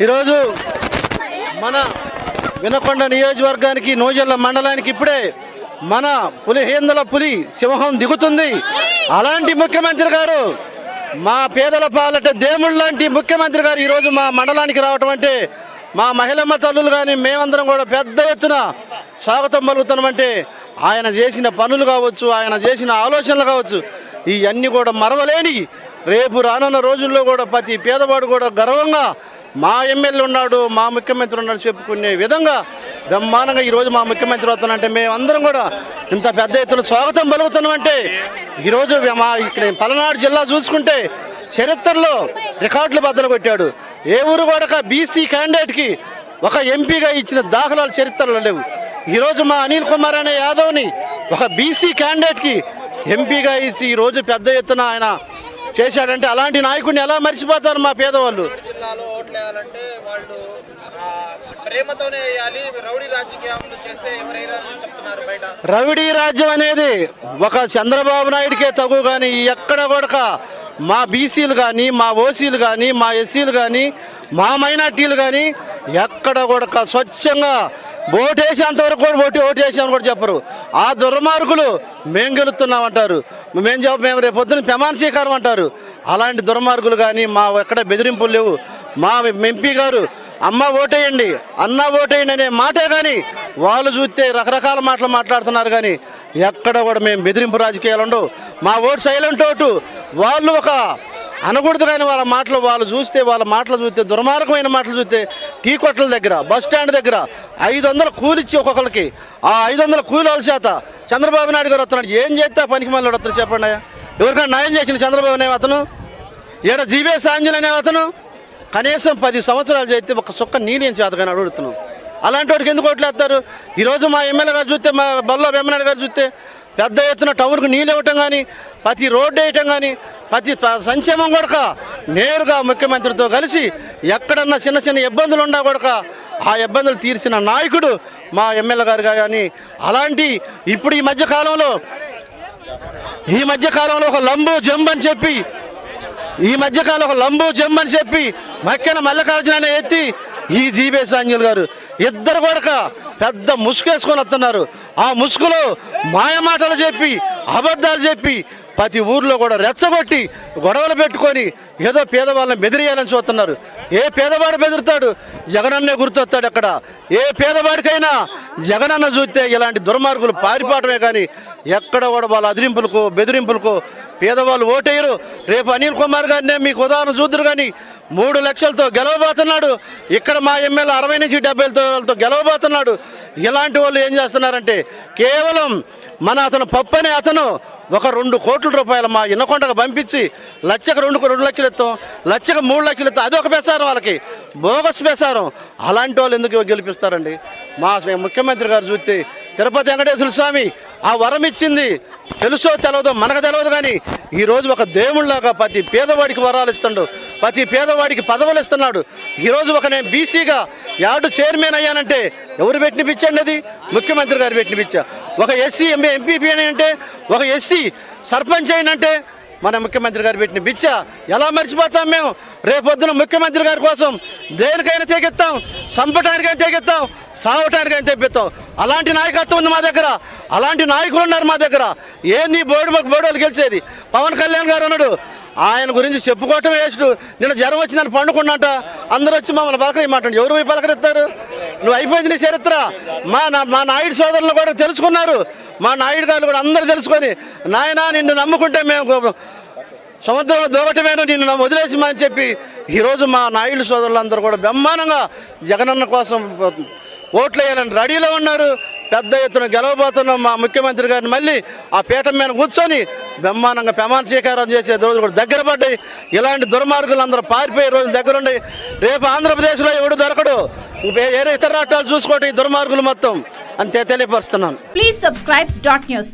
ఈరోజు మన వినకొండ నియోజకవర్గానికి నూజెల్ల మండలానికి ఇప్పుడే మన పులిహేందల పులి సింహం దిగుతుంది. అలాంటి ముఖ్యమంత్రి గారు, మా పేదల పాలట దేవుళ్ళ లాంటి ముఖ్యమంత్రి గారు ఈరోజు మా మండలానికి రావటం అంటే మా మహిళమ్మ తల్లులు కానీ మేమందరం కూడా పెద్ద ఎత్తున స్వాగతం పలుకుతున్నామంటే ఆయన చేసిన పనులు కావచ్చు, ఆయన చేసిన ఆలోచనలు కావచ్చు, ఇవన్నీ కూడా మరవలేని రేపు రానున్న రోజుల్లో కూడా ప్రతి పేదవాడు కూడా గర్వంగా మా ఎమ్మెల్యే ఉన్నాడు, మా ముఖ్యమంత్రి ఉన్నాడు చెప్పుకునే విధంగా బ్రహ్మాండంగా ఈరోజు మా ముఖ్యమంత్రి వస్తున్నానంటే మేమందరం కూడా ఇంత పెద్ద ఎత్తున స్వాగతం పలుకుతున్నామంటే ఈరోజు మా ఇక్కడ పలనాడు జిల్లా చూసుకుంటే చరిత్రలో రికార్డులు బద్దలు కొట్టాడు. ఏ ఊరు కూడా బీసీ క్యాండిడేట్కి ఒక ఎంపీగా ఇచ్చిన దాఖలాలు చరిత్రలో లేవు. ఈరోజు మా అనిల్ కుమార్ అనే యాదవ్ని ఒక బీసీ క్యాండిడేట్కి ఎంపీగా ఇచ్చి ఈరోజు పెద్ద ఎత్తున ఆయన చేశాడంటే అలాంటి నాయకుడిని ఎలా మర్చిపోతారు మా పేదవాళ్ళు. జిల్లాలో ఓట్లేయాలంటే వాళ్ళు ప్రేమతోనే వేయాలి, రౌడీ రాజకీయం చేస్తే ఎవరైనా చెప్తున్నారు బయట. రౌడీ రాజ్యం అనేది ఒక చంద్రబాబు నాయుడికే తగు, కానీ ఎక్కడ కూడా మా బీసీలు కానీ, మా ఓసీలు కానీ, మా ఎస్సీలు కానీ, మా మైనార్టీలు కానీ ఎక్కడ కూడా స్వచ్ఛంగా ఓటేసేంతవరకు కూడా ఓటేసామని కూడా చెప్పరు. ఆ దుర్మార్గులు మేము గెలుస్తున్నామంటారు, మేము రేపు పొద్దున్న ప్రమాణ స్వీకారం అంటారు. అలాంటి దుర్మార్గులు కానీ మా ఎక్కడ బెదిరింపులు లేవు. మా ఎంపీ గారు అమ్మ ఓటేయండి, అన్న ఓటేయండి అనే మాటే కానీ వాళ్ళు చూస్తే రకరకాల మాటలు మాట్లాడుతున్నారు, కానీ ఎక్కడ కూడా మేము బెదిరింపు రాజకీయాలు ఉండవు. మా ఓటు సైలెంట్ ఓటు. వాళ్ళు ఒక అనకూడదు కానీ వాళ్ళ మాటలు చూస్తే దుర్మార్గమైన మాటలు చూస్తే టీ కొట్ల దగ్గర, బస్ స్టాండ్ దగ్గర 500 కూలిచ్చి ఒక్కొక్కరికి ఆ 500 కూలీల చేత చంద్రబాబు నాయుడు గారు వస్తున్నాడు. ఏం చేస్తే పనికి మళ్ళీ వస్తారు చెప్పండి. ఎవరికైనా న్యాయం చేసిన చంద్రబాబు అనే అతను, ఈడ జీబీఎస్ ఆంజనేయ అనే అతను కనీసం 10 సంవత్సరాలు చేస్తే ఒక సుక్క నీళ్ళు చేతగానే అడుగుతున్నాం. అలాంటి వాటికి ఎందుకు ఓట్లేస్తారు? ఈరోజు మా ఎమ్మెల్యే గారు చూస్తే, మా బల్లా వెమ్మనాయుడు గారు చూస్తే పెద్ద ఎత్తున టౌన్కు నీళ్ళు ఇవ్వటం కానీ, ప్రతి రోడ్డు వేయటం కానీ, ప్రతి సంక్షేమం కూడా నేరుగా ముఖ్యమంత్రితో కలిసి ఎక్కడన్నా చిన్న చిన్న ఇబ్బందులు ఉన్నా కూడా ఆ ఇబ్బందులు తీర్చిన నాయకుడు మా ఎమ్మెల్యే గారు కానీ. అలాంటి ఇప్పుడు ఈ మధ్యకాలంలో ఒక లంబు జంబ్ అని చెప్పి మక్కెన మల్లికార్జున ఎత్తి ఈ జీబీఎస్ ఆంజనేయులు గారు ఇద్దరు కూడా పెద్ద ముసుగేసుకొని వస్తున్నారు. ఆ ముసుగులో మాయమాటలు చెప్పి, అబద్ధాలు చెప్పి ప్రతి ఊర్లో కూడా రెచ్చగొట్టి గొడవలు పెట్టుకొని ఏదో పేదవాళ్ళని బెదిరియాలని చూస్తున్నారు. ఏ పేదవాడు బెదురుతాడు? జగనన్నే గుర్తొస్తాడు. అక్కడ ఏ పేదవాడికైనా జగనన్న చూస్తే ఇలాంటి దుర్మార్గులు పారిపోవటమే కానీ ఎక్కడ కూడా వాళ్ళ అదిరింపులకు బెదిరింపులకు పేదవాళ్ళు ఓటేయరు. రేపు అనిల్ కుమార్ గారినే మీకు ఉదాహరణ చూద్దరు కానీ 3 లక్షలతో గెలవబోతున్నాడు. ఇక్కడ మా ఎమ్మెల్యే 60 నుంచి 70 గెలవబోతున్నాడు. ఇలాంటి వాళ్ళు ఏం చేస్తున్నారంటే కేవలం అతను పప్పు అనే అతను ఒక 2 కోట్ల రూపాయలు మా ఇన్నకొండకు పంపించి లక్షకు 2 లక్షలు ఇస్తాం, లక్షకు 3 లక్షలు ఇస్తాం. అదొక బేసారం, వాళ్ళకి బోగస్ బేసారం. అలాంటి వాళ్ళు ఎందుకు గెలిపిస్తారండి? మా ముఖ్యమంత్రి గారు చూస్తే తిరుపతి వెంకటేశ్వర స్వామి ఆ వరం ఇచ్చింది తెలుసో తెలియదో మనకు తెలియదు, కానీ ఈరోజు ఒక దేవుళ్ళలాగా ప్రతి పేదవాడికి వరాలు ఇస్తున్నాడు, ప్రతి పేదవాడికి పదవులు ఇస్తున్నాడు. ఈరోజు నేను బీసీగా యార్డు చైర్మన్ అయ్యానంటే ఎవరు పెట్టిన పిచ్చండి? అది ముఖ్యమంత్రి గారు పెట్టిన పిచ్చ. ఒక ఎస్సీ ఎంపీపీ అని అంటే, ఒక ఎస్సీ సర్పంచ్ అయినంటే మన ముఖ్యమంత్రి గారు పెట్టిన బిచ్చ. ఎలా మర్చిపోతాం మేము? రేపొద్దున ముఖ్యమంత్రి గారి కోసం దేనికైనా తెగిస్తాం, చంపటానికైనా తెగిస్తాం, సావటానికైనా తెప్పిస్తాం. అలాంటి నాయకత్వం ఉంది మా దగ్గర, అలాంటి నాయకులు ఉన్నారు మా దగ్గర. ఏంది బోడోలు గెలిచేది? పవన్ కళ్యాణ్ గారు అన్నాడు, ఆయన గురించి చెప్పుకోవటం వేస్ట్. నిన్న జ్వరం వచ్చిందని పండుకున్నట అందరూ వచ్చి మమ్మల్ని పలకరియమంటాడు. ఎవరు పోయి పలకరిస్తారు? నువ్వు అయిపోయింది నీ చరిత్ర. మా నాయుడు సోదరులు కూడా తెలుసుకున్నారు. మా నాయుడు గారు కూడా అందరూ తెలుసుకొని, నాయనా నిన్ను నమ్ముకుంటే మేము సముద్రంలో దూకటమేను, నిన్ను వదిలేసిమని చెప్పి ఈరోజు మా నాయుడు సోదరులందరూ కూడా బ్రహ్మాండంగా జగనన్న కోసం ఓట్లు వేయాలని రెడీలో ఉన్నారు. పెద్ద ఎత్తున గెలవబోతున్నాం. మా ముఖ్యమంత్రి గారిని మళ్ళీ ఆ పీఠం మీద కూర్చొని బ్రహ్మాండంగా ప్రమాణ స్వీకారం చేసే రోజు కూడా దగ్గర పడ్డాయి. ఇలాంటి దుర్మార్గులు అందరూ పారిపోయే రోజులు దగ్గరుండి రేపు ఆంధ్రప్రదేశ్లో ఎవడు దొరకడు. వేరే ఇతర రాష్ట్రాలు చూసుకోవటం ఈ దుర్మార్గులు మొత్తం అంతే తెలియపరుస్తున్నాను. Please subscribe .news.